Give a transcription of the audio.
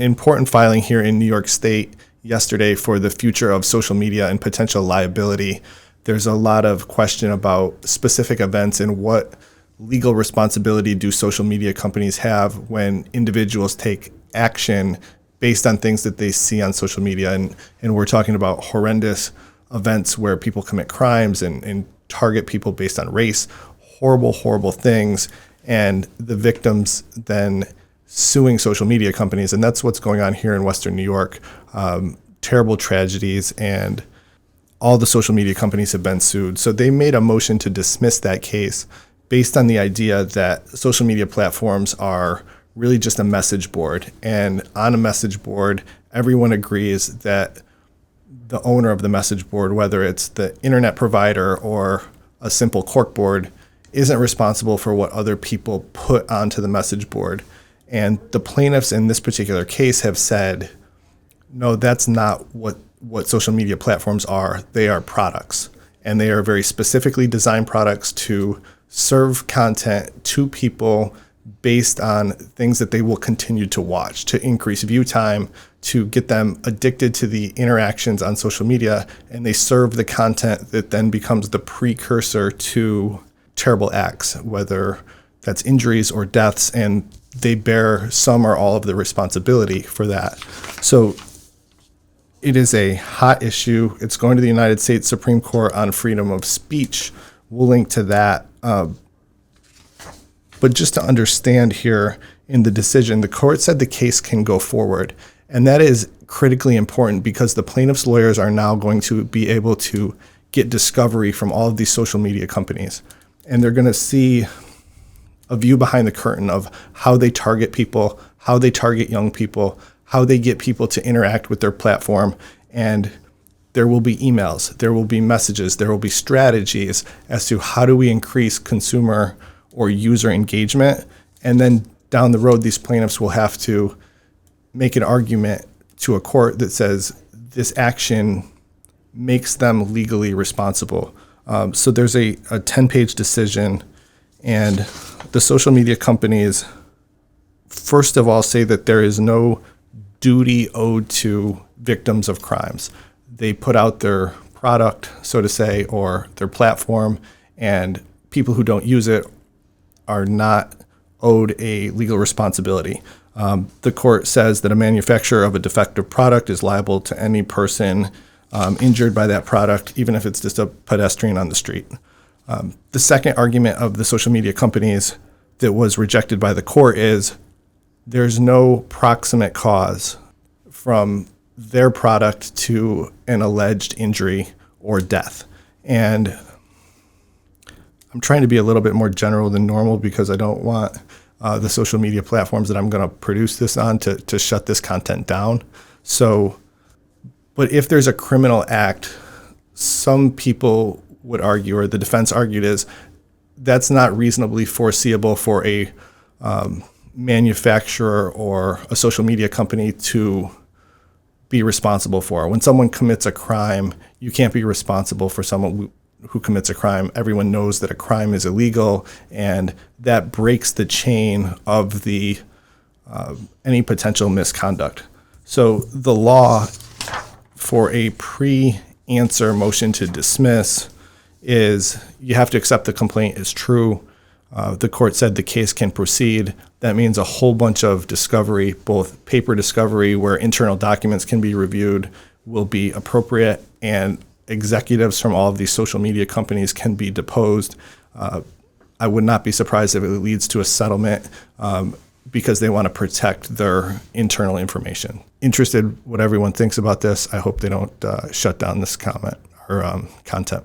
important filing here in New York State yesterday for the future of social media and potential liability. There's a lot of question about specific events and what legal responsibility do social media companies have when individuals take action based on things that they see on social media. And we're talking about horrendous events where people commit crimes and target people based on race, horrible, horrible things. And the victims then suing social media companies. And that's what's going on here in Western New York. Terrible tragedies, and all the social media companies have been sued. So they made a motion to dismiss that case based on the idea that social media platforms are really just a message board. And on a message board, everyone agrees that the owner of the message board, whether it's the internet provider or a simple corkboard, isn't responsible for what other people put onto the message board. And the plaintiffs in this particular case have said, no, that's not what social media platforms are. They are products, and they are very specifically designed products to serve content to people based on things that they will continue to watch, to increase view time, to get them addicted to the interactions on social media, and they serve the content that then becomes the precursor to terrible acts, whether that's injuries or deaths, and they bear some or all of the responsibility for that. So it is a hot issue. It's going to the United States Supreme Court on freedom of speech. We'll link to that. But just to understand here in the decision, the court said the case can go forward. And that is critically important because the plaintiff's lawyers are now going to be able to get discovery from all of these social media companies. And they're going to see a view behind the curtain of how they target people, how they target young people, how they get people to interact with their platform. And there will be emails, there will be messages, there will be strategies as to how do we increase consumer or user engagement. And then down the road, these plaintiffs will have to make an argument to a court that says this action makes them legally responsible. So there's a 10-page decision, and the social media companies, first of all, say that there is no duty owed to victims of crimes. They put out their product, so to say, or their platform, and people who don't use it are not owed a legal responsibility. The court says that a manufacturer of a defective product is liable to any person injured by that product, even if it's just a pedestrian on the street. The second argument of the social media companies that was rejected by the court is there's no proximate cause from their product to an alleged injury or death. And I'm trying to be a little bit more general than normal because I don't want the social media platforms that I'm going to produce this on to shut this content down. So, but if there's a criminal act, some people would argue, or the defense argued, is that's not reasonably foreseeable for a manufacturer or a social media company to be responsible for. When someone commits a crime, you can't be responsible for someone who commits a crime. Everyone knows that a crime is illegal, and that breaks the chain of the any potential misconduct. So the law for a pre-answer motion to dismiss is you have to accept the complaint is true. The court said the case can proceed. That means a whole bunch of discovery, both paper discovery where internal documents can be reviewed, will be appropriate, and executives from all of these social media companies can be deposed. I would not be surprised if it leads to a settlement because they want to protect their internal information. Interested what everyone thinks about this. I hope they don't shut down this comment or content.